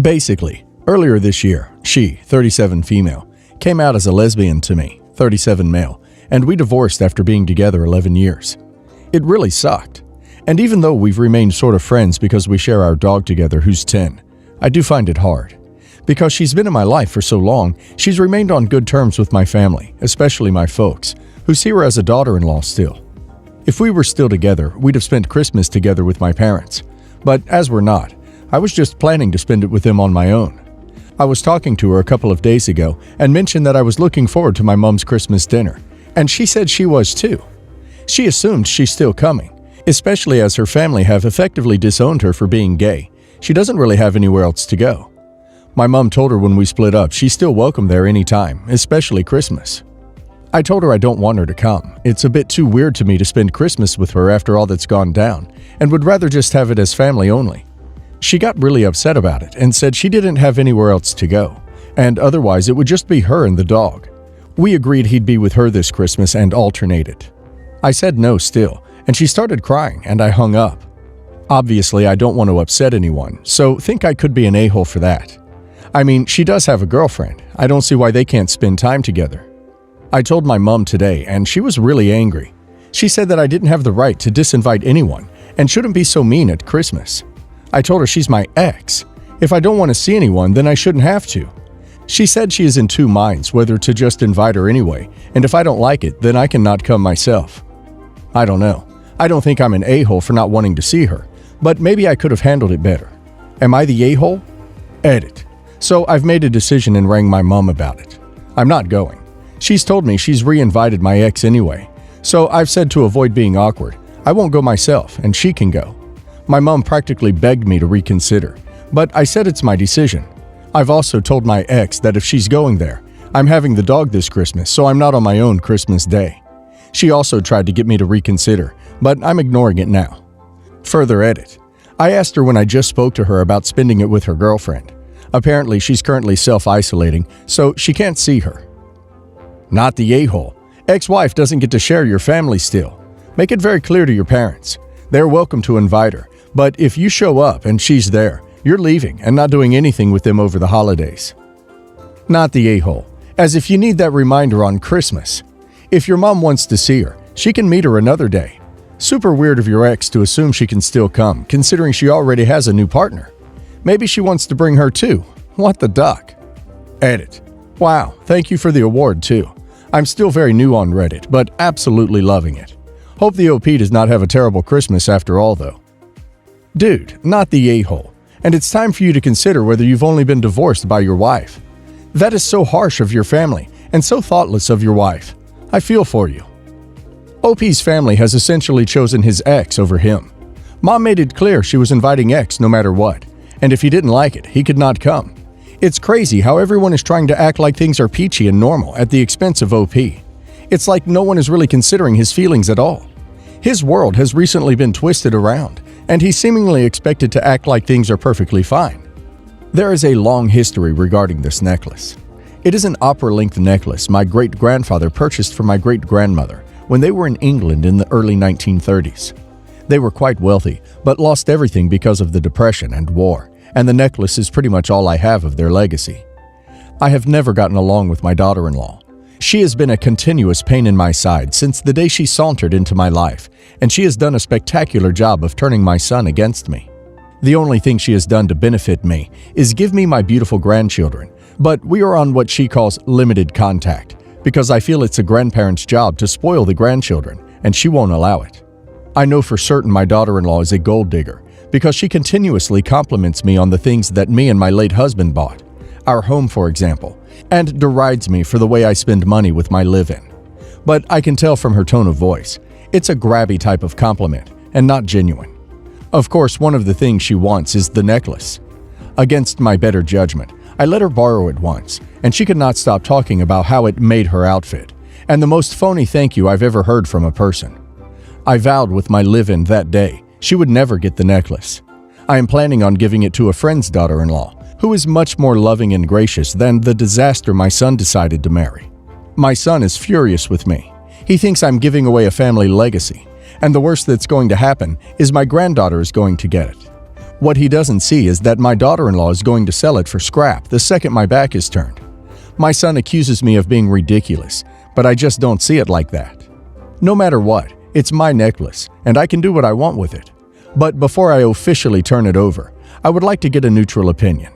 Basically, earlier this year, she, 37 female, came out as a lesbian to me, 37 male, and we divorced after being together 11 years. It really sucked. And even though we've remained sort of friends because we share our dog together who's 10, I do find it hard. Because she's been in my life for so long, she's remained on good terms with my family, especially my folks, who see her as a daughter-in-law still. If we were still together, we'd have spent Christmas together with my parents. But as we're not, I was just planning to spend it with them on my own. I was talking to her a couple of days ago and mentioned that I was looking forward to my mom's Christmas dinner, and she said she was too. She assumed she's still coming, especially as her family have effectively disowned her for being gay. She doesn't really have anywhere else to go. My mom told her when we split up she's still welcome there anytime, especially Christmas. I told her I don't want her to come. It's a bit too weird to me to spend Christmas with her after all that's gone down, and would rather just have it as family only. She got really upset about it and said she didn't have anywhere else to go, and otherwise it would just be her and the dog. We agreed he'd be with her this Christmas and alternated. I said no still, and she started crying and I hung up. Obviously, I don't want to upset anyone, so think I could be an a-hole for that. I mean, she does have a girlfriend. I don't see why they can't spend time together. I told my mom today, and she was really angry. She said that I didn't have the right to disinvite anyone and shouldn't be so mean at Christmas. I told her she's my ex. If I don't want to see anyone, then I shouldn't have to. She said she is in two minds whether to just invite her anyway, and if I don't like it, then I can not come myself. I don't know. I don't think I'm an a-hole for not wanting to see her, but maybe I could have handled it better. Am I the a-hole? Edit. So I've made a decision and rang my mom about it. I'm not going. She's told me she's re-invited my ex anyway, so I've said to avoid being awkward, I won't go myself and she can go. My mom practically begged me to reconsider, but I said it's my decision. I've also told my ex that if she's going there, I'm having the dog this Christmas, so I'm not on my own Christmas Day. She also tried to get me to reconsider, but I'm ignoring it now. Further edit. I asked her when I just spoke to her about spending it with her girlfriend. Apparently, she's currently self-isolating, so she can't see her. Not the a-hole. Ex-wife doesn't get to share your family still. Make it very clear to your parents. They're welcome to invite her, but if you show up and she's there, you're leaving and not doing anything with them over the holidays. Not the a-hole. As if you need that reminder on Christmas. If your mom wants to see her, she can meet her another day. Super weird of your ex to assume she can still come, considering she already has a new partner. Maybe she wants to bring her too. What the duck? Edit. Wow, thank you for the award too. I'm still very new on Reddit, but absolutely loving it. Hope the OP does not have a terrible Christmas after all though. Dude, not the a-hole. And it's time for you to consider whether you've only been divorced by your wife. That is so harsh of your family and so thoughtless of your wife. I feel for you. OP's family has essentially chosen his ex over him. Mom made it clear she was inviting X no matter what, and if he didn't like it, he could not come. It's crazy how everyone is trying to act like things are peachy and normal at the expense of OP. It's like no one is really considering his feelings at all. His world has recently been twisted around, and he's seemingly expected to act like things are perfectly fine. There is a long history regarding this necklace. It is an opera-length necklace my great-grandfather purchased for my great-grandmother when they were in England in the early 1930s. They were quite wealthy, but lost everything because of the Depression and war, and the necklace is pretty much all I have of their legacy. I have never gotten along with my daughter-in-law. She has been a continuous pain in my side since the day she sauntered into my life, and she has done a spectacular job of turning my son against me. The only thing she has done to benefit me is give me my beautiful grandchildren, but we are on what she calls limited contact, because I feel it's a grandparent's job to spoil the grandchildren, and she won't allow it. I know for certain my daughter-in-law is a gold digger, because she continuously compliments me on the things that me and my late husband bought, our home for example, and derides me for the way I spend money with my live-in. But I can tell from her tone of voice, it's a grabby type of compliment, and not genuine. Of course, one of the things she wants is the necklace. Against my better judgment, I let her borrow it once, and she could not stop talking about how it made her outfit, and the most phony thank you I've ever heard from a person. I vowed with my live-in that day she would never get the necklace. I am planning on giving it to a friend's daughter-in-law, who is much more loving and gracious than the disaster my son decided to marry. My son is furious with me. He thinks I'm giving away a family legacy, and the worst that's going to happen is my granddaughter is going to get it. What he doesn't see is that my daughter-in-law is going to sell it for scrap the second my back is turned. My son accuses me of being ridiculous, but I just don't see it like that. No matter what, it's my necklace, and I can do what I want with it. But before I officially turn it over, I would like to get a neutral opinion.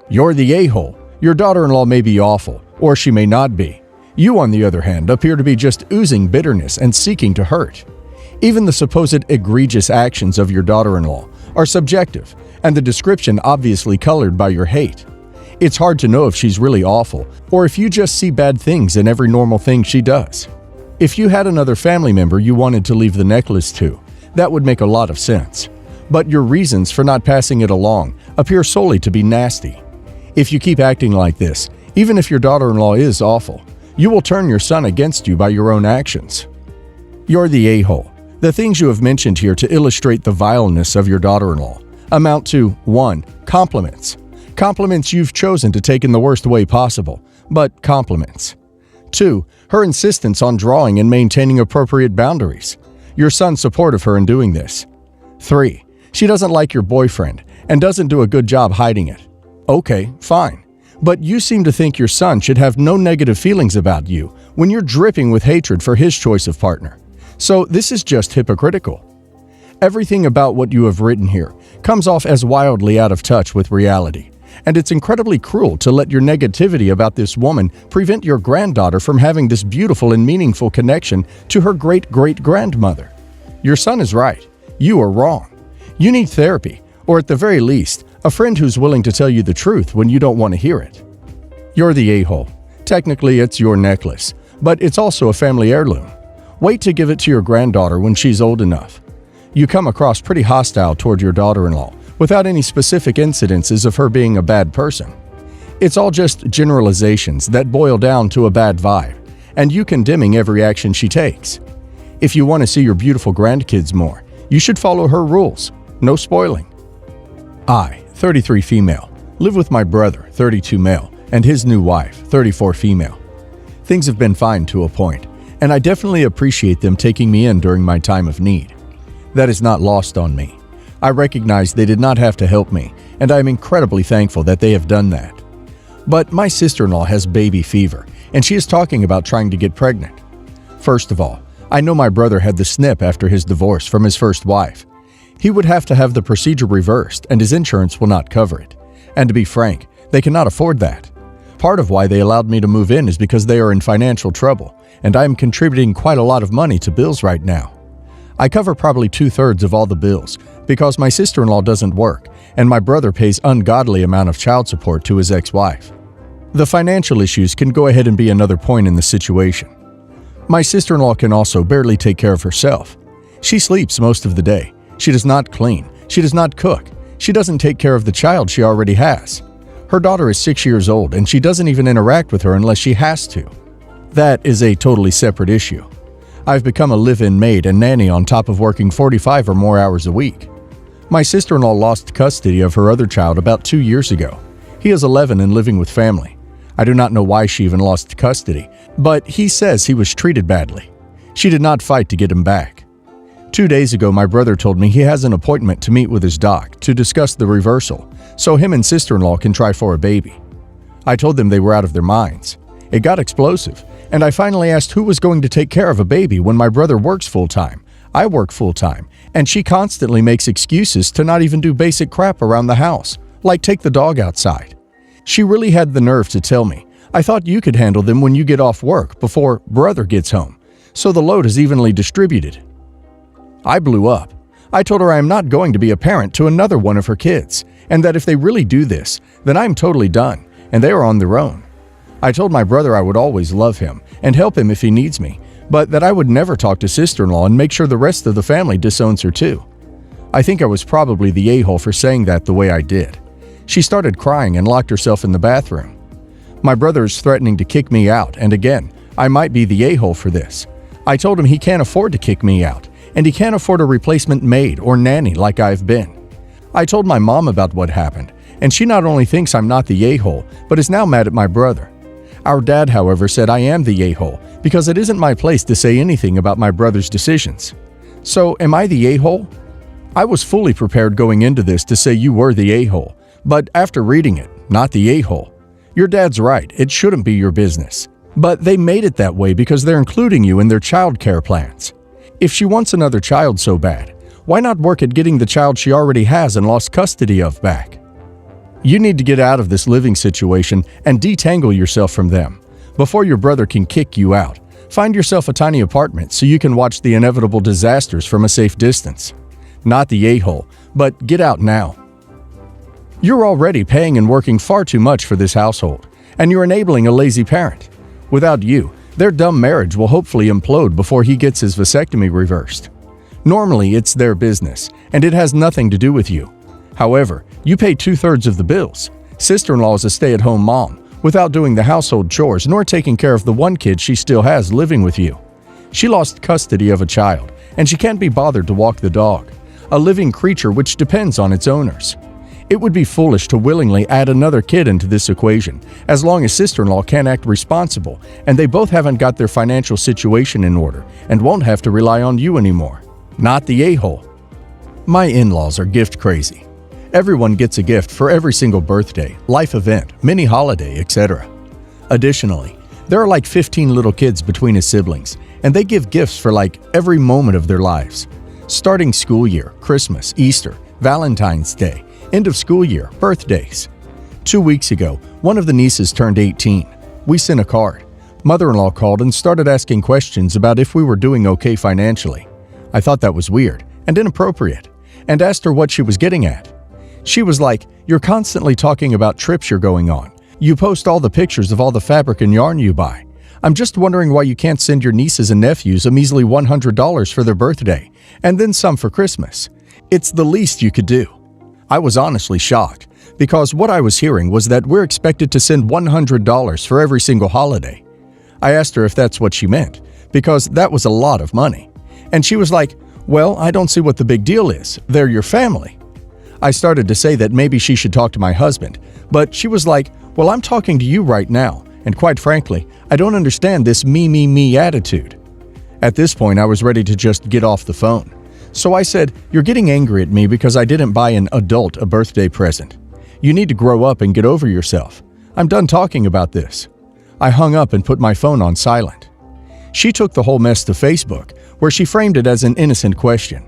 You're the a-hole. Your daughter-in-law may be awful, or she may not be. You, on the other hand, appear to be just oozing bitterness and seeking to hurt. Even the supposed egregious actions of your daughter-in-law are subjective, and the description obviously colored by your hate. It's hard to know if she's really awful, or if you just see bad things in every normal thing she does. If you had another family member you wanted to leave the necklace to, that would make a lot of sense. But your reasons for not passing it along appear solely to be nasty. If you keep acting like this, even if your daughter-in-law is awful, you will turn your son against you by your own actions. You're the a-hole. The things you have mentioned here to illustrate the vileness of your daughter-in-law amount to 1. Compliments. Compliments you've chosen to take in the worst way possible, but compliments. 2. Her insistence on drawing and maintaining appropriate boundaries. Your son's support of her in doing this. 3. She doesn't like your boyfriend and doesn't do a good job hiding it. Okay, fine. But you seem to think your son should have no negative feelings about you when you're dripping with hatred for his choice of partner. So this is just hypocritical. Everything about what you have written here comes off as wildly out of touch with reality, and it's incredibly cruel to let your negativity about this woman prevent your granddaughter from having this beautiful and meaningful connection to her great-great-grandmother. Your son is right. You are wrong. You need therapy, or at the very least, a friend who's willing to tell you the truth when you don't want to hear it. You're the a-hole. Technically, it's your necklace, but it's also a family heirloom. Wait to give it to your granddaughter when she's old enough. You come across pretty hostile toward your daughter-in-law without any specific incidences of her being a bad person. It's all just generalizations that boil down to a bad vibe, and you condemning every action she takes. If you want to see your beautiful grandkids more, you should follow her rules. No spoiling. I, 33 female, live with my brother, 32 male, and his new wife, 34 female. Things have been fine to a point, and I definitely appreciate them taking me in during my time of need. That is not lost on me. I recognize they did not have to help me, and I am incredibly thankful that they have done that. But my sister-in-law has baby fever, and she is talking about trying to get pregnant. First of all, I know my brother had the snip after his divorce from his first wife. He would have to have the procedure reversed, and his insurance will not cover it. And to be frank, they cannot afford that. Part of why they allowed me to move in is because they are in financial trouble, and I am contributing quite a lot of money to bills right now. I cover probably 2/3 of all the bills because my sister-in-law doesn't work, and my brother pays ungodly amount of child support to his ex-wife. The financial issues can go ahead and be another point in the situation. My sister-in-law can also barely take care of herself. She sleeps most of the day. She does not clean. She does not cook. She doesn't take care of the child she already has. Her daughter is 6 years old, and she doesn't even interact with her unless she has to. That is a totally separate issue. I've become a live-in maid and nanny on top of working 45 or more hours a week. My sister-in-law lost custody of her other child about 2 years ago. He is 11 and living with family. I do not know why she even lost custody, but he says he was treated badly. She did not fight to get him back. 2 days ago, my brother told me he has an appointment to meet with his doc to discuss the reversal, so him and sister-in-law can try for a baby. I told them they were out of their minds. It got explosive, and I finally asked who was going to take care of a baby when my brother works full-time, I work full-time, and she constantly makes excuses to not even do basic crap around the house, like take the dog outside. She really had the nerve to tell me, "I thought you could handle them when you get off work before brother gets home, so the load is evenly distributed." I blew up. I told her I am not going to be a parent to another one of her kids, and that if they really do this, then I'm totally done, and they are on their own. I told my brother I would always love him and help him if he needs me, but that I would never talk to sister-in-law and make sure the rest of the family disowns her too. I think I was probably the a-hole for saying that the way I did. She started crying and locked herself in the bathroom. My brother is threatening to kick me out, and again, I might be the a-hole for this. I told him he can't afford to kick me out, and he can't afford a replacement maid or nanny like I've been. I told my mom about what happened, and she not only thinks I'm not the a-hole, but is now mad at my brother. Our dad, however, said I am the a-hole because it isn't my place to say anything about my brother's decisions. So, am I the a-hole? I was fully prepared going into this to say you were the a-hole, but after reading it, not the a-hole. Your dad's right, it shouldn't be your business. But they made it that way because they're including you in their child care plans. If she wants another child so bad, why not work at getting the child she already has and lost custody of back? You need to get out of this living situation and detangle yourself from them before your brother can kick you out. Find yourself a tiny apartment so you can watch the inevitable disasters from a safe distance. Not the a-hole, but get out now. You're already paying and working far too much for this household, and you're enabling a lazy parent. Without you, their dumb marriage will hopefully implode before he gets his vasectomy reversed. Normally, it's their business, and it has nothing to do with you. However, you pay 2/3 of the bills. Sister-in-law is a stay-at-home mom, without doing the household chores nor taking care of the one kid she still has living with you. She lost custody of a child, and she can't be bothered to walk the dog, a living creature which depends on its owners. It would be foolish to willingly add another kid into this equation, as long as sister-in-law can't act responsible and they both haven't got their financial situation in order and won't have to rely on you anymore. Not the a-hole. My in-laws are gift crazy. Everyone gets a gift for every single birthday, life event, mini holiday, etc. Additionally, there are like 15 little kids between his siblings, and they give gifts for like every moment of their lives. Starting school year, Christmas, Easter, Valentine's Day, end of school year, birthdays. 2 weeks ago, one of the nieces turned 18. We sent a card. Mother-in-law called and started asking questions about if we were doing okay financially. I thought that was weird and inappropriate, and asked her what she was getting at. She was like, "You're constantly talking about trips you're going on. You post all the pictures of all the fabric and yarn you buy. I'm just wondering why you can't send your nieces and nephews a measly $100 for their birthday, and then some for Christmas. It's the least you could do." I was honestly shocked, because what I was hearing was that we're expected to send $100 for every single holiday. I asked her if that's what she meant, because that was a lot of money. And she was like, "Well, I don't see what the big deal is. They're your family." I started to say that maybe she should talk to my husband, but she was like, "Well, I'm talking to you right now, and quite frankly, I don't understand this me attitude." At this point, I was ready to just get off the phone. So I said, "You're getting angry at me because I didn't buy an adult a birthday present. You need to grow up and get over yourself. I'm done talking about this." I hung up and put my phone on silent. She took the whole mess to Facebook, where she framed it as an innocent question.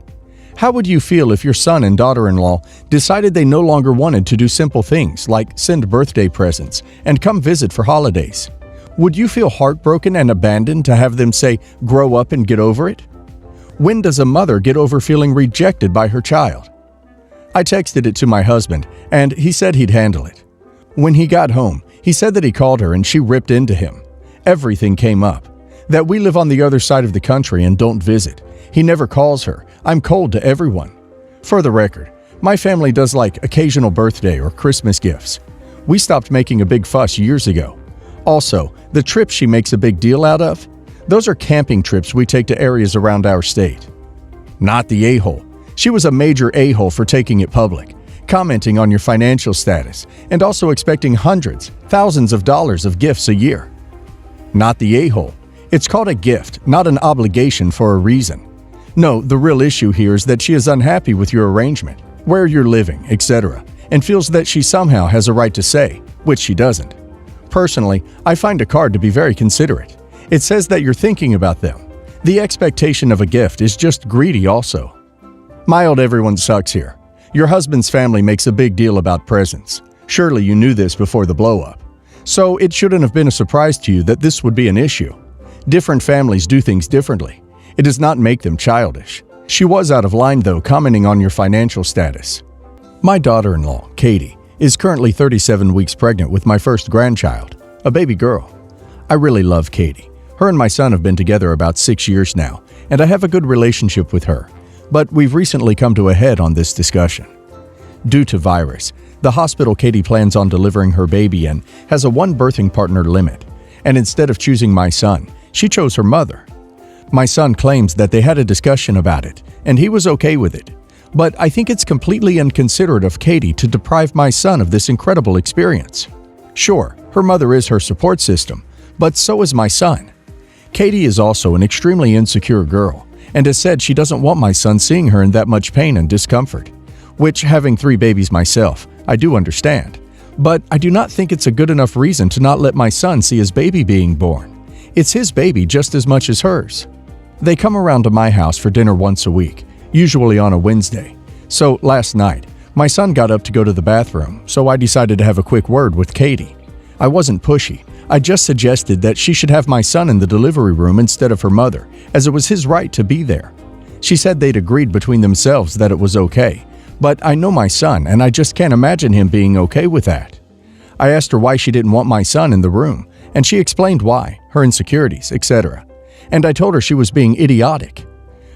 How would you feel if your son and daughter-in-law decided they no longer wanted to do simple things like send birthday presents and come visit for holidays? Would you feel heartbroken and abandoned to have them say, "Grow up and get over it"? When does a mother get over feeling rejected by her child? I texted it to my husband, and he said he'd handle it. When he got home, he said that he called her and she ripped into him. Everything came up. That we live on the other side of the country and don't visit. He never calls her. I'm cold to everyone. For the record, my family does like occasional birthday or Christmas gifts. We stopped making a big fuss years ago. Also, the trips she makes a big deal out of, those are camping trips we take to areas around our state. Not the a-hole. She was a major a-hole for taking it public, commenting on your financial status, and also expecting hundreds, thousands of dollars of gifts a year. Not the a-hole. It's called a gift, not an obligation for a reason. No, the real issue here is that she is unhappy with your arrangement, where you're living, etc., and feels that she somehow has a right to say, which she doesn't. Personally, I find a card to be very considerate. It says that you're thinking about them. The expectation of a gift is just greedy also. Mild everyone sucks here. Your husband's family makes a big deal about presents. Surely you knew this before the blow-up. So it shouldn't have been a surprise to you that this would be an issue. Different families do things differently. It does not make them childish. She was out of line, though, commenting on your financial status. My daughter-in-law, Katie, is currently 37 weeks pregnant with my first grandchild, a baby girl. I really love Katie. Her and my son have been together about 6 years now, and I have a good relationship with her. But we've recently come to a head on this discussion. Due to virus, the hospital Katie plans on delivering her baby in has a one birthing partner limit, and instead of choosing my son, she chose her mother. My son claims that they had a discussion about it, and he was okay with it. But I think it's completely inconsiderate of Katie to deprive my son of this incredible experience. Sure, her mother is her support system, but so is my son. Katie is also an extremely insecure girl, and has said she doesn't want my son seeing her in that much pain and discomfort. Which, having 3 babies myself, I do understand. But I do not think it's a good enough reason to not let my son see his baby being born. It's his baby just as much as hers. They come around to my house for dinner once a week, usually on a Wednesday. So last night, my son got up to go to the bathroom, so I decided to have a quick word with Katie. I wasn't pushy. I just suggested that she should have my son in the delivery room instead of her mother, as it was his right to be there. She said they'd agreed between themselves that it was okay, but I know my son and I just can't imagine him being okay with that. I asked her why she didn't want my son in the room, and she explained why, her insecurities, etc. And I told her she was being idiotic.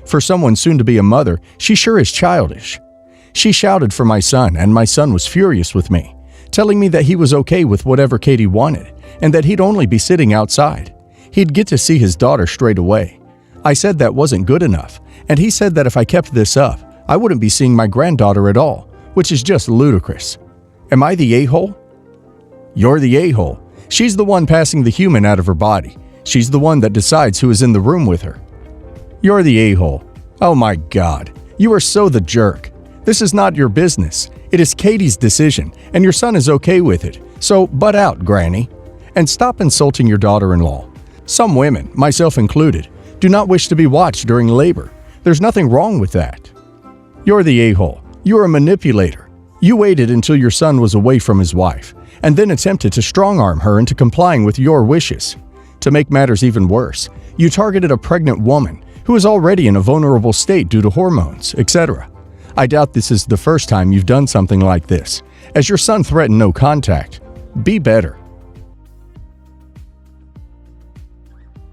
For someone soon to be a mother, she sure is childish. She shouted for my son, and my son was furious with me, telling me that he was okay with whatever Katie wanted, and that he'd only be sitting outside. He'd get to see his daughter straight away. I said that wasn't good enough, and he said that if I kept this up, I wouldn't be seeing my granddaughter at all, which is just ludicrous. Am I the a-hole? You're the a-hole. She's the one passing the human out of her body. She's the one that decides who is in the room with her. You're the a-hole. Oh my God, you are so the jerk. This is not your business. It is Katie's decision, and your son is okay with it. So butt out, Granny. And stop insulting your daughter-in-law. Some women, myself included, do not wish to be watched during labor. There's nothing wrong with that. You're the a-hole. You're a manipulator. You waited until your son was away from his wife, and then attempted to strong-arm her into complying with your wishes. To make matters even worse, you targeted a pregnant woman who is already in a vulnerable state due to hormones, etc. I doubt this is the first time you've done something like this, as your son threatened no contact. Be better.